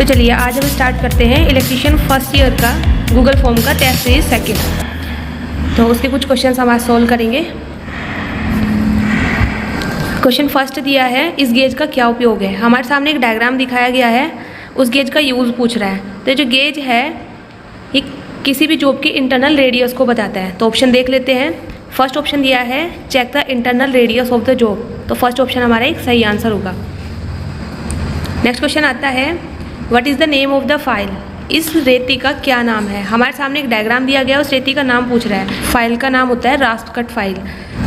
तो चलिए आज हम स्टार्ट करते हैं इलेक्ट्रीशियन फर्स्ट ईयर का गूगल फॉर्म का टेस्ट सीरीज सेकंड। तो उसके कुछ क्वेश्चन हम आज सोल्व करेंगे। क्वेश्चन फर्स्ट दिया है, इस गेज का क्या उपयोग है। हमारे सामने एक डायग्राम दिखाया गया है, उस गेज का यूज़ पूछ रहा है। तो जो गेज है ये किसी भी जॉब के इंटरनल रेडियस को बताता है। तो ऑप्शन देख लेते हैं। फर्स्ट ऑप्शन दिया है check the internal radius of the job, तो फर्स्ट ऑप्शन हमारा एक सही आंसर होगा। नेक्स्ट क्वेश्चन आता है, what is the name of the file. इस रेती का क्या नाम है। हमारे सामने एक डायग्राम दिया गया है, उस रेती का नाम पूछ रहा है। फाइल का नाम होता है रास्ट कट फाइल।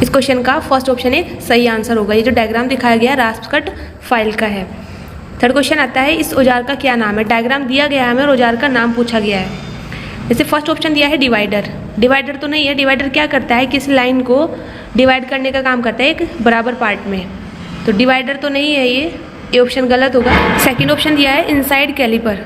इस क्वेश्चन का फर्स्ट ऑप्शन एक सही आंसर होगा। ये जो डायग्राम दिखाया गया है रास्ट कट फाइल का है। थर्ड क्वेश्चन आता है, इस औजार का क्या नाम है। डायग्राम दिया गया है हमें और औजार का नाम पूछा गया है। जैसे फर्स्ट ऑप्शन दिया है डिवाइडर। डिवाइडर तो नहीं है। डिवाइडर क्या करता है, किसी लाइन को डिवाइड करने का काम करता है एक बराबर पार्ट में। तो डिवाइडर तो नहीं है, ये ऑप्शन गलत होगा। सेकंड ऑप्शन दिया है इनसाइड कैलिपर।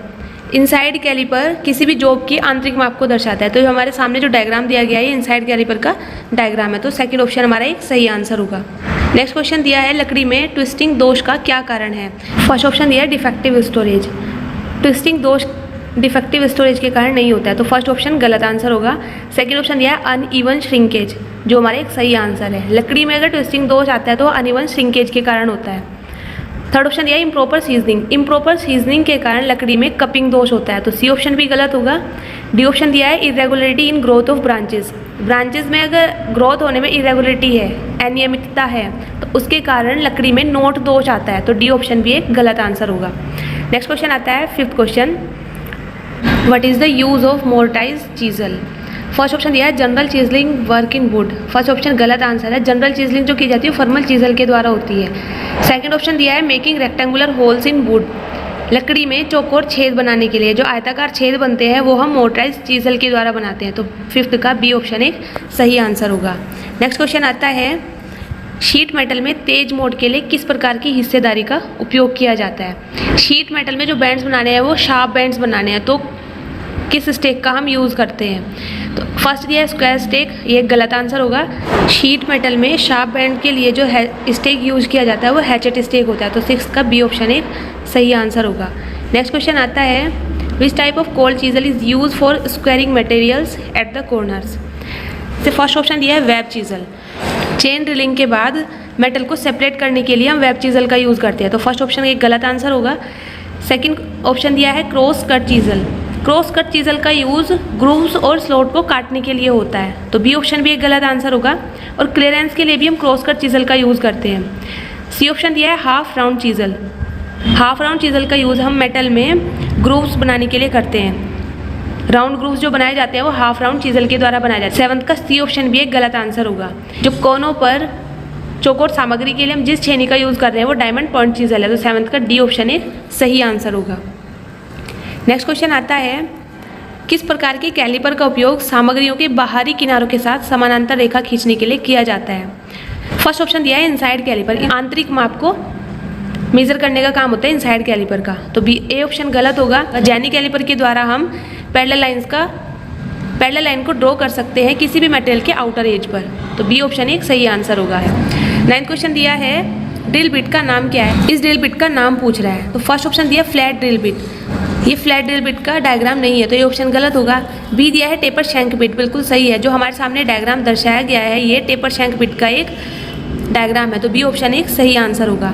इनसाइड कैलिपर किसी भी जॉब की आंतरिक माप को दर्शाता है। तो हमारे सामने जो डायग्राम दिया गया है इनसाइड कैलिपर का डायग्राम है। तो सेकंड ऑप्शन हमारा एक सही आंसर होगा। नेक्स्ट क्वेश्चन दिया है, लकड़ी में ट्विस्टिंग दोष का क्या कारण है। फर्स्ट ऑप्शन दिया है डिफेक्टिव स्टोरेज। ट्विस्टिंग दोष डिफेक्टिव स्टोरेज के कारण नहीं होता है, तो फर्स्ट ऑप्शन गलत आंसर होगा। सेकंड ऑप्शन दिया है अनइवन श्रिंकेज, जो हमारा एक सही आंसर है। लकड़ी में अगर ट्विस्टिंग दोष आता है तो अनइवन श्रिंकेज के कारण होता है। थर्ड ऑप्शन दिया है इम्प्रॉपर सीजनिंग। इम्प्रॉपर सीजनिंग के कारण लकड़ी में कपिंग दोष होता है, तो सी ऑप्शन भी गलत होगा। डी ऑप्शन दिया है irregularity in growth of branches. Branches में अगर ग्रोथ होने में इरेगुलरिटी है, अनियमितता है, तो उसके कारण लकड़ी में नोट दोष आता है, तो डी ऑप्शन भी एक गलत आंसर होगा। नेक्स्ट क्वेश्चन आता है fifth question, what is the use of mortise chisel. First option दिया है general chiselling work in wood. First option गलत आंसर है। जनरल चीजलिंग जो की जाती है फॉर्मल चीजल के द्वारा होती है। सेकंड ऑप्शन दिया है making rectangular holes in wood. लकड़ी में चौकोर छेद बनाने के लिए जो आयताकार छेद बनते हैं वो हम मोटराइज चीजल के द्वारा बनाते हैं, तो फिफ्थ का बी ऑप्शन एक सही आंसर होगा। नेक्स्ट क्वेश्चन आता है, शीट मेटल में तेज मोड के लिए किस प्रकार की हिस्सेदारी का उपयोग किया जाता है। शीट मेटल में जो बैंड्स बनाने हैं वो शार्प बैंड्स बनाने हैं, तो किस स्टेक का हम यूज़ करते हैं। तो फर्स्ट दिया है स्क्वायर स्टेक, ये गलत आंसर होगा। शीट मेटल में शार्प बैंड के लिए जो है स्टेक यूज किया जाता है वो हैचेट स्टेक होता है, तो सिक्स का बी ऑप्शन एक सही आंसर होगा। नेक्स्ट क्वेश्चन आता है, which type of cold chisel is use for squaring materials at the corners. तो फर्स्ट ऑप्शन दिया है वेब चीजल। चेन ड्रिलिंग के बाद मेटल को सेपरेट करने के लिए हम वेब चीजल का यूज़ करते हैं, तो फर्स्ट ऑप्शन एक गलत आंसर होगा। सेकंड ऑप्शन दिया है cross cut chisel. Cross cut chisel का यूज़ ग्रूव्स और स्लॉट को काटने के लिए होता है, तो बी ऑप्शन भी एक गलत आंसर होगा। और क्लियरेंस के लिए भी हम क्रॉस कट चीजल का यूज़ करते हैं। सी ऑप्शन दिया है half round chisel. Half round chisel का यूज़ हम मेटल में ग्रूव्स बनाने के लिए करते हैं। राउंड ग्रूव्स जो बनाए जाते हैं वो हाफ राउंड चीजल के द्वारा बनाए जाते हैं। सेवंथ का सी ऑप्शन भी एक गलत आंसर होगा। जो कोनों पर चौकोर सामग्री के लिए हम जिस छेनी का यूज़ कर रहे हैं वो डायमंड पॉइंट चीजल है, तो सेवंथ का डी ऑप्शन एक सही आंसर होगा। नेक्स्ट क्वेश्चन आता है, किस प्रकार के कैलिपर का उपयोग सामग्रियों के बाहरी किनारों के साथ समानांतर रेखा खींचने के लिए किया जाता है। फर्स्ट ऑप्शन दिया है इनसाइड कैलिपर। आंतरिक माप को मेजर करने का काम होता है इनसाइड कैलिपर का, तो बी ए ऑप्शन गलत होगा। जेनी कैलिपर के द्वारा हम पैरेलल लाइन को ड्रॉ कर सकते हैं किसी भी मटेरियल के आउटर एज पर, तो बी ऑप्शन एक सही आंसर होगा। नाइन्थ क्वेश्चन दिया है, ड्रिल बिट का नाम क्या है। इस ड्रिल बिट का नाम पूछ रहा है, तो फर्स्ट ऑप्शन दिया फ्लैट ड्रिल बिट। ये फ्लैट ड्रिल बिट का डायग्राम नहीं है, तो ये ऑप्शन गलत होगा। बी दिया है टेपर शैंक बिट, बिल्कुल सही है। जो हमारे सामने डायग्राम दर्शाया गया है ये टेपर शैंक बिट का एक डायग्राम है, तो बी ऑप्शन एक सही आंसर होगा।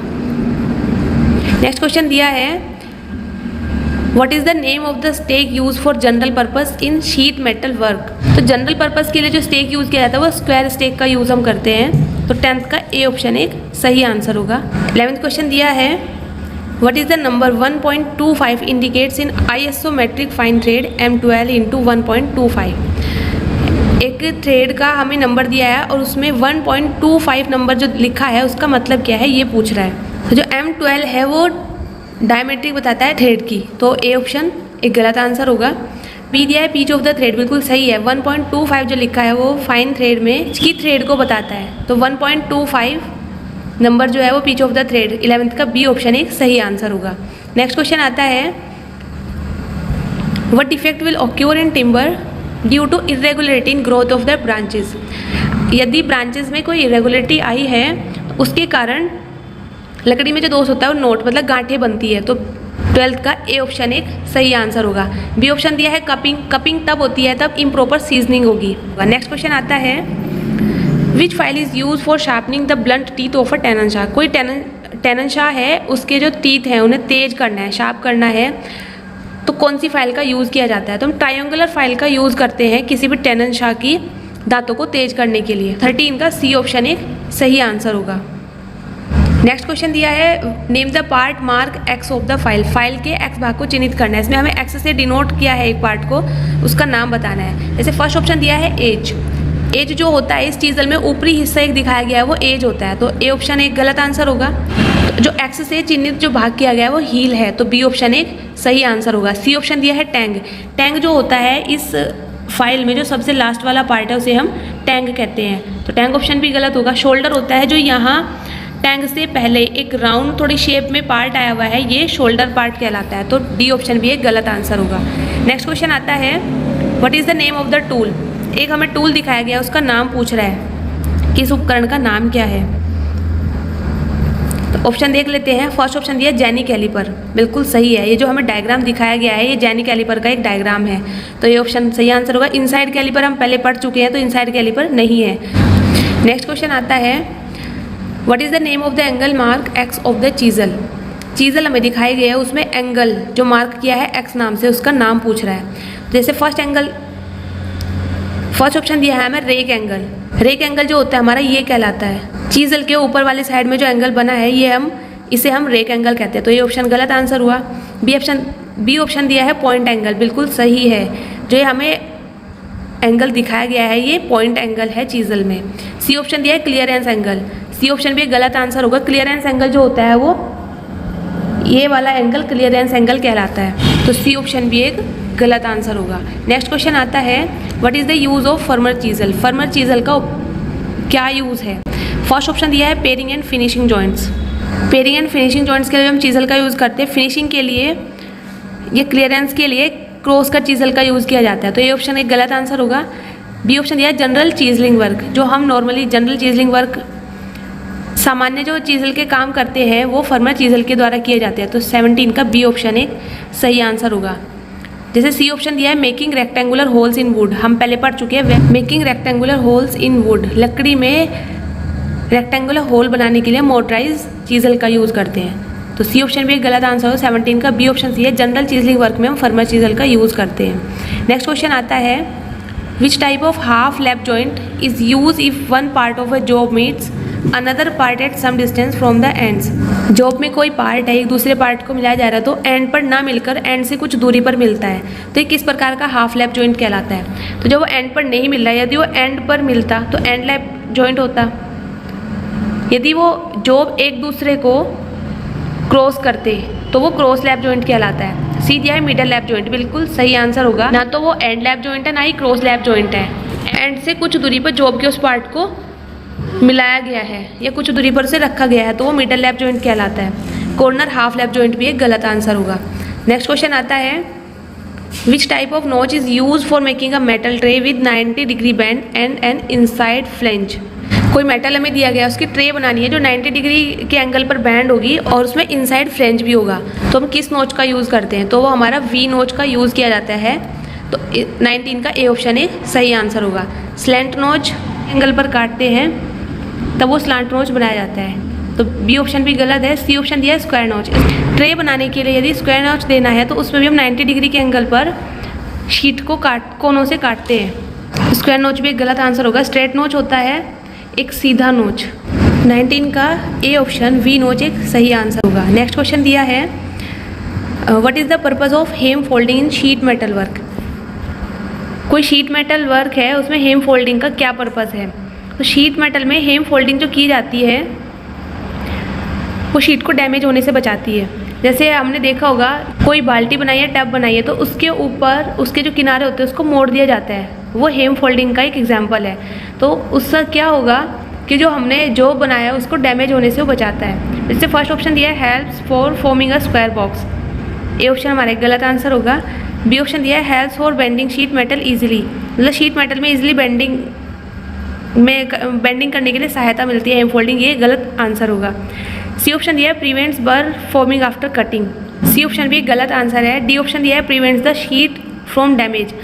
नेक्स्ट क्वेश्चन दिया है, what is the name of the stake use for general purpose in sheet metal work. तो जनरल पर्पस के लिए जो स्टेक यूज़ किया जाता है वो स्क्वायर स्टेक का यूज़ हम करते हैं, तो टेंथ का ए ऑप्शन एक सही आंसर होगा। 11th क्वेश्चन दिया है, what is the number 1.25 indicates in ISO metric fine thread M12 × 1.25। एक थ्रेड का हमें नंबर दिया है और उसमें 1.25 नंबर जो लिखा है उसका मतलब क्या है ये पूछ रहा है। तो जो M12 है वो डायमेट्रिक बताता है थ्रेड की, तो ए ऑप्शन एक गलत आंसर होगा। बी दिया है पीच ऑफ द थ्रेड, बिल्कुल सही है। 1.25 जो लिखा है वो फाइन थ्रेड में की थ्रेड को बताता है, तो 1.25 नंबर जो है वो peach of the thread. 11th का बी ऑप्शन एक सही आंसर होगा। नेक्स्ट क्वेश्चन आता है, what defect will occur in timber due to irregularity in growth of the branches. यदि ब्रांचेस में कोई इरेगुलरिटी आई है तो उसके कारण लकड़ी में जो दोष होता है वो नोट मतलब गांठें बनती है, तो 12th का ए ऑप्शन एक सही आंसर होगा। बी ऑप्शन दिया है कपिंग, कपिंग तब होती है तब इम्प्रॉपर सीजनिंग होगी। नेक्स्ट क्वेश्चन आता है which file is use for sharpening the blunt teeth of a tenon saw. कोई टेनन शाह है, उसके जो टीथ हैं उन्हें तेज करना है, शार्प करना है, तो कौन सी फाइल का यूज़ किया जाता है? तो हम ट्रायंगुलर फाइल का यूज़ करते हैं किसी भी टेनन शाह की दांतों को तेज करने के लिए। 13 का सी ऑप्शन एक सही आंसर होगा। नेक्स्ट क्वेश्चन दिया है name the part mark x of the file. File के एक्स भाग को चिन्हित करना है। इसमें हमें एक्स से डिनोट किया है एक पार्ट को, उसका नाम बताना है। जैसे फर्स्ट ऑप्शन दिया है एज। एज जो होता है इस चीज़ल में ऊपरी हिस्सा एक दिखाया गया है वो एज होता है, तो ए ऑप्शन एक गलत आंसर होगा। तो जो एक्स से चिन्हित जो भाग किया गया है वो हील है, तो बी ऑप्शन एक सही आंसर होगा। सी ऑप्शन दिया है टैंग। टैंग जो होता है इस फाइल में जो सबसे लास्ट वाला पार्ट है उसे हम टैंग कहते हैं, तो टैंग ऑप्शन भी गलत होगा। शोल्डर होता है जो यहाँ टैंग से पहले एक राउंड थोड़ी शेप में पार्ट आया हुआ है, ये शोल्डर पार्ट कहलाता है, तो डी ऑप्शन भी एक गलत आंसर होगा। नेक्स्ट क्वेश्चन आता है what is the name of the tool. एक हमें टूल दिखाया गया है, उसका नाम पूछ रहा है कि इस उपकरण का नाम क्या है। तो ऑप्शन देख लेते हैं। फर्स्ट ऑप्शन दिया जेनी कैलिपर, बिल्कुल सही है। ये जो हमें डायग्राम दिखाया गया है ये जेनी कैलिपर का एक डायग्राम है, तो ये ऑप्शन सही आंसर होगा। इनसाइड कैलिपर हम पहले पढ़ चुके हैं, तो इनसाइड कैलिपर नहीं है। नेक्स्ट क्वेश्चन आता है what is the name of the angle mark x of the chisel. Chisel हमें दिखाई गया है, उसमें एंगल जो मार्क किया है एक्स नाम से उसका नाम पूछ रहा है। जैसे फर्स्ट ऑप्शन दिया है हमें रेक एंगल। रेक एंगल जो होता है हमारा ये कहलाता है। चीजल के ऊपर वाले साइड में जो एंगल बना है इसे हम रेक एंगल कहते हैं, तो ये ऑप्शन गलत आंसर हुआ। बी ऑप्शन दिया है पॉइंट एंगल, बिल्कुल सही है। जो हमें एंगल दिखाया गया है ये पॉइंट एंगल है चीजल में। सी ऑप्शन दिया है क्लियरेंस एंगल। सी ऑप्शन भी एक गलत आंसर होगा। क्लियरेंस एंगल जो होता है वो ये वाला एंगल क्लियरेंस एंगल कहलाता है, तो सी ऑप्शन भी एक गलत आंसर होगा। नेक्स्ट क्वेश्चन आता है what is the use of firmer chisel. Firmer chisel का क्या यूज़ है? फर्स्ट ऑप्शन दिया है paring and finishing joints. Paring and finishing joints के लिए हम चीजल का यूज़ करते हैं। फिनिशिंग के लिए ये क्लियरेंस के लिए क्रॉस कट चीजल का यूज़ किया जाता है, तो ये ऑप्शन एक गलत आंसर होगा। बी ऑप्शन दिया है जनरल चीजलिंग वर्क। जो हम नॉर्मली जनरल चीजलिंग वर्क सामान्य जो चीजल के काम करते हैं वो फर्मर चीजल के द्वारा किए जाते हैं, तो 17 का बी ऑप्शन एक सही आंसर होगा। जैसे सी ऑप्शन दिया है making rectangular holes in would. हम पहले पढ़ चुके हैं making rectangular holes in wood. लकड़ी में रेक्टेंगुलर होल बनाने के लिए मोटराइज चीजल का यूज़ करते हैं, तो सी ऑप्शन भी एक गलत आंसर हो। 17 का बी ऑप्शन सी है जनरल चीजलिंग वर्क में हम फर्मर चीजल का यूज़ करते हैं। नेक्स्ट क्वेश्चन आता है which type of half lap joint is use if one part of a job meets another part at some distance from the ends. Job में कोई part है एक दूसरे पार्ट को मिलाया जा रहा है, तो एंड पर ना मिलकर एंड से कुछ दूरी पर मिलता है, तो ये किस प्रकार का हाफ लैप जॉइंट कहलाता है? तो जब वो एंड पर नहीं मिल रहा है, यदि वो एंड पर मिलता तो एंड लैप जॉइंट होता। यदि वो जॉब एक दूसरे को क्रॉस करते तो वो क्रॉस लैप जॉइंट कहलाता है। सी दिया है मिडल लैप जॉइंट, बिल्कुल सही आंसर होगा। ना तो वो एंड लैप जॉइंट है ना ही क्रॉस लैप जॉइंट है। एंड से कुछ दूरी पर जॉब के उस पार्ट को मिलाया गया है या कुछ दूरी पर से रखा गया है, तो वो मिडल लैप जॉइंट कहलाता है। कॉर्नर हाफ लैप जॉइंट भी एक गलत आंसर होगा। नेक्स्ट क्वेश्चन आता है which type of notch is use for making a metal tray with 90 degree band and an inside flange. कोई मेटल हमें दिया गया, उसकी ट्रे बनानी है जो 90 डिग्री के एंगल पर बैंड होगी और उसमें इनसाइड फ्लेंज भी होगा, तो हम किस नोच का यूज़ करते हैं? तो वो हमारा वी नोच का यूज़ किया जाता है, तो 19 का ए ऑप्शन एक सही आंसर होगा। स्लैंट नोच एंगल पर काटते हैं तब वो स्लांट नोच बनाया जाता है, तो बी ऑप्शन भी गलत है। सी ऑप्शन दिया है स्क्वायर नोच। ट्रे बनाने के लिए यदि स्क्वायर नोच देना है तो उसमें भी हम 90 डिग्री के एंगल पर शीट को कोनों से काटते हैं, स्क्वायर नोच भी एक गलत आंसर होगा। स्ट्रेट नोच होता है एक सीधा नोच। 19 का ए ऑप्शन वी नोच एक सही आंसर होगा। नेक्स्ट क्वेश्चन दिया है what is the purpose of hem folding in sheet metal work. कोई शीट मेटल वर्क है उसमें हेम फोल्डिंग का क्या पर्पज़ है? तो शीट मेटल में हेम फोल्डिंग जो की जाती है वो शीट को डैमेज होने से बचाती है। जैसे हमने देखा होगा कोई बाल्टी बनाई है, टब बनाई है, तो उसके ऊपर उसके जो किनारे होते हैं उसको मोड़ दिया जाता है, वो हेम फोल्डिंग का एक एग्जाम्पल है। तो उससे क्या होगा कि जो हमने जो बनाया उसको डैमेज होने से वो बचाता है। जैसे फर्स्ट ऑप्शन दिया है helps for forming a square box, A option हमारा एक गलत आंसर होगा। बी ऑप्शन दिया है helps for bending sheet metal easily, मतलब शीट मेटल में ईजिली बेंडिंग करने के लिए सहायता मिलती है हेम फोल्डिंग, ये गलत आंसर होगा। सी ऑप्शन दिया है prevents burr forming after cutting, C option भी गलत आंसर है। डी ऑप्शन दिया है prevents the sheet from damage,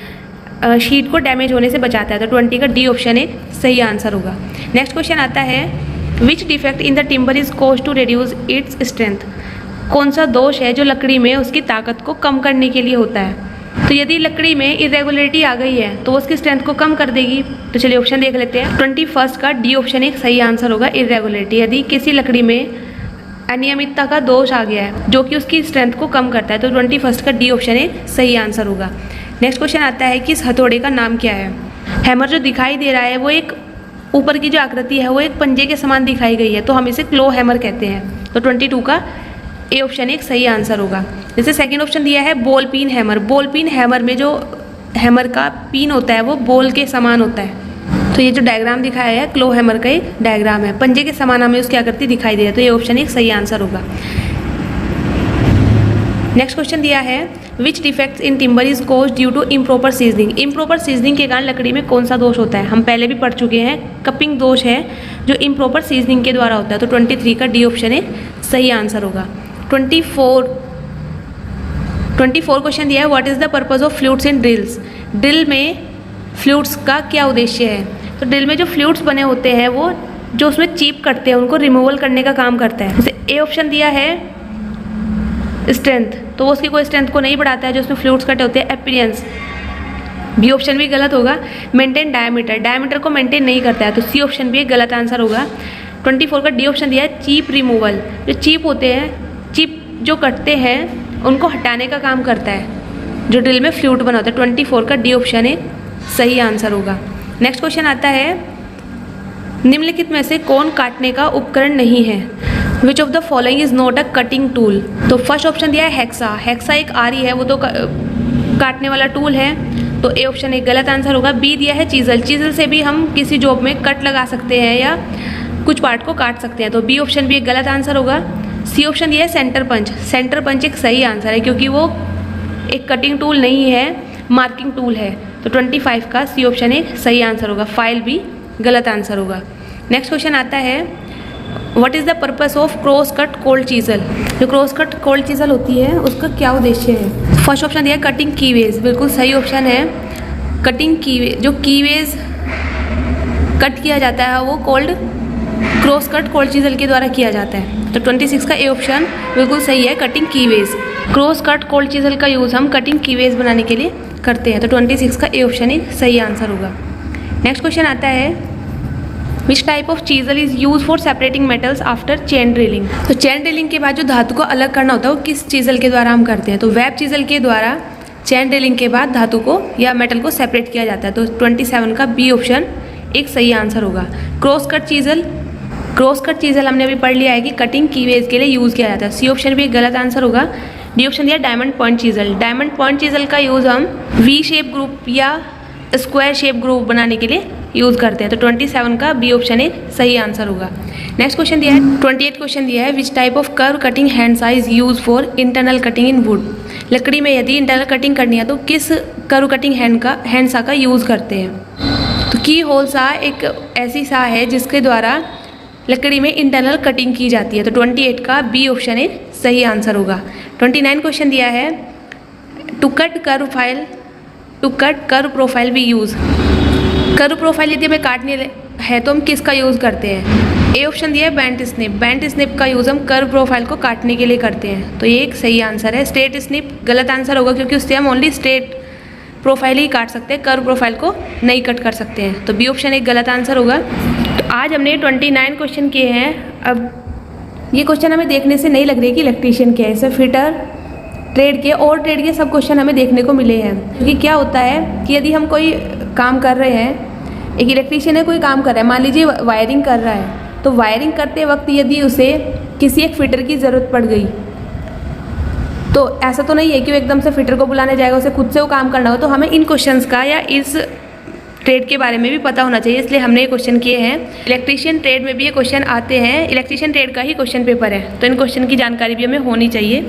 sheet को डैमेज होने से बचाता है। तो 20 का डी ऑप्शन एक सही आंसर होगा। नेक्स्ट क्वेश्चन आता है which defect in the timber is cause to reduce its strength. कौन सा दोष है जो लकड़ी में उसकी ताकत को कम करने के लिए होता है। तो यदि लकड़ी में इरेगुलरिटी आ गई है तो उसकी स्ट्रेंथ को कम कर देगी। तो चलिए ऑप्शन देख लेते हैं। 21 का डी ऑप्शन एक सही आंसर होगा, इरेगुलरिटी। यदि किसी लकड़ी में अनियमितता का दोष आ गया है जो कि उसकी स्ट्रेंथ को कम करता है, तो 21 का डी ऑप्शन एक सही आंसर होगा। नेक्स्ट क्वेश्चन आता है कि इस हथौड़े का नाम क्या है। हैमर जो दिखाई दे रहा है वो एक ऊपर की जो आकृति है वो एक पंजे के समान दिखाई गई है, तो हम इसे क्लो हैमर कहते हैं। तो 22 का ए ऑप्शन एक सही आंसर होगा। जैसे सेकंड ऑप्शन दिया है ball pin hammer. Ball pin hammer में जो हैमर का पिन होता है वो बॉल के समान होता है। तो ये जो डायग्राम दिखाया है क्लो हैमर का एक डायग्राम है, पंजे के समान हमें उसकी आकृति दिखाई दे रही है। तो ये ऑप्शन एक सही आंसर होगा। नेक्स्ट क्वेश्चन दिया है which defects in timber is cause due to improper seasoning. Improper seasoning के कारण लकड़ी में कौन सा दोष होता है। हम पहले भी पढ़ चुके हैं, कपिंग दोष है जो इम्प्रॉपर सीजनिंग के द्वारा होता है। तो 23 का डी ऑप्शन एक सही आंसर होगा। 24 क्वेश्चन दिया है what is the purpose of flutes in drills. Drill में फ्लूट्स का क्या उद्देश्य है। तो ड्रिल में जो फ्लूट्स बने होते हैं वो जो उसमें चीप करते हैं उनको रिमूवल करने का काम करता है। जैसे ए ऑप्शन दिया है स्ट्रेंथ, तो वो उसकी कोई स्ट्रेंथ को नहीं बढ़ाता है जो उसमें फ्लूट्स कटे होते हैं। अपीयरेंस, बी ऑप्शन भी गलत होगा। मेंटेन डायमीटर, डायमीटर को मेंटेन नहीं करता है। तो सी ऑप्शन भी एक गलत आंसर होगा। 24 का डी ऑप्शन दिया है चीप रिमूवल। जो चीप होते हैं, चिप जो कटते हैं उनको हटाने का काम करता है जो ड्रिल में फ्लूट बना होता है। 24 का डी ऑप्शन एक सही आंसर होगा। नेक्स्ट क्वेश्चन आता है निम्नलिखित में से कौन काटने का उपकरण नहीं है। Which of the following is not a cutting tool. तो फर्स्ट ऑप्शन दिया है हेक्सा। हेक्सा एक आरी है, वो तो काटने वाला टूल है। तो ए ऑप्शन एक गलत आंसर होगा। बी दिया है चीजल। चीजल से भी हम किसी जॉब में कट लगा सकते हैं या कुछ पार्ट को काट सकते हैं। तो बी ऑप्शन भी एक गलत आंसर होगा। सी ऑप्शन दिया है सेंटर पंच। सेंटर पंच एक सही आंसर है क्योंकि वो एक कटिंग टूल नहीं है, मार्किंग टूल है। तो 25 का सी ऑप्शन एक सही आंसर होगा। फाइल भी गलत आंसर होगा। नेक्स्ट क्वेश्चन आता है what is the purpose of cross cut cold chisel. जो क्रॉस कट कोल्ड चीजल होती है उसका क्या उद्देश्य है। फर्स्ट ऑप्शन दिया है कटिंग कीवेज, बिल्कुल सही ऑप्शन है। कटिंग कीवेज, जो कीवेज कट किया जाता है वो cold cross cut cold chisel के द्वारा किया जाता है। तो 26 का ए ऑप्शन बिल्कुल सही है, cutting keyways. Cross cut cold chisel का यूज़ हम कटिंग कीवेज बनाने के लिए करते हैं। तो 26 का ए ऑप्शन ही सही आंसर होगा। नेक्स्ट क्वेश्चन आता है which type of chisel is use for separating metals after chain drilling. तो चेन ड्रिलिंग के बाद जो धातु को अलग करना होता है वो किस चीजल के द्वारा हम करते हैं। तो वेब चीजल के द्वारा चेन ड्रिलिंग के बाद धातु को या मेटल को सेपरेट किया जाता है। तो 27 का बी ऑप्शन एक सही आंसर होगा। क्रॉस कट चीजल हमने अभी पढ़ लिया है कि कटिंग कीवेज के लिए यूज़ किया जाता है। सी ऑप्शन भी एक गलत आंसर होगा। डी ऑप्शन दिया diamond point chisel. Diamond point chisel का यूज़ हम वी शेप ग्रुप या स्क्वायर शेप ग्रुप बनाने के लिए यूज़ करते हैं। तो 27 का बी ऑप्शन एक सही आंसर होगा। नेक्स्ट क्वेश्चन दिया है 28 क्वेश्चन दिया है which type of curve cutting hand saw is use for internal cutting in wood. लकड़ी में यदि इंटरनल कटिंग करनी है तो किस कर्व कटिंग हैंड सा का यूज़ करते हैं। तो की होल सा एक ऐसी सा है जिसके द्वारा लकड़ी में इंटरनल कटिंग की जाती है। तो 28 का बी ऑप्शन एक सही आंसर होगा। 29 क्वेश्चन दिया है टू कट कर्व प्रोफाइल भी यूज़। कर्व प्रोफाइल यदि हमें काटनी है तो हम किसका यूज़ करते हैं। ए ऑप्शन दिया है बेंट स्निप। बेंट स्निप का यूज़ हम कर्व प्रोफाइल को काटने के लिए करते हैं। तो ये एक सही आंसर है। स्ट्रेट स्निप गलत आंसर होगा क्योंकि उससे हम ओनली स्ट्रेट प्रोफाइल ही काट सकते हैं, कर्व प्रोफाइल को नहीं कट कर सकते हैं। तो बी ऑप्शन एक गलत आंसर होगा। तो आज हमने 29 क्वेश्चन किए हैं। अब ये क्वेश्चन हमें देखने से नहीं लग रही कि इलेक्ट्रीशियन क्या है, सिर्फ फिटर, ट्रेड के और ट्रेड के सब क्वेश्चन हमें देखने को मिले हैं। क्योंकि क्या होता है कि यदि हम कोई काम कर रहे हैं, एक इलेक्ट्रीशियन है कोई काम कर रहा है, मान लीजिए वायरिंग कर रहा है, तो वायरिंग करते वक्त यदि उसे किसी एक फिटर की ज़रूरत पड़ गई तो ऐसा तो नहीं है कि वो एकदम से फिटर को बुलाने जाएगा, उसे खुद से वो काम करना हो। तो हमें इन क्वेश्चंस का या इस ट्रेड के बारे में भी पता होना चाहिए, इसलिए हमने ये क्वेश्चन किए हैं। इलेक्ट्रीशियन ट्रेड में भी ये क्वेश्चन आते हैं, इलेक्ट्रीशियन ट्रेड का ही क्वेश्चन पेपर है, तो इन क्वेश्चन की जानकारी भी हमें होनी चाहिए।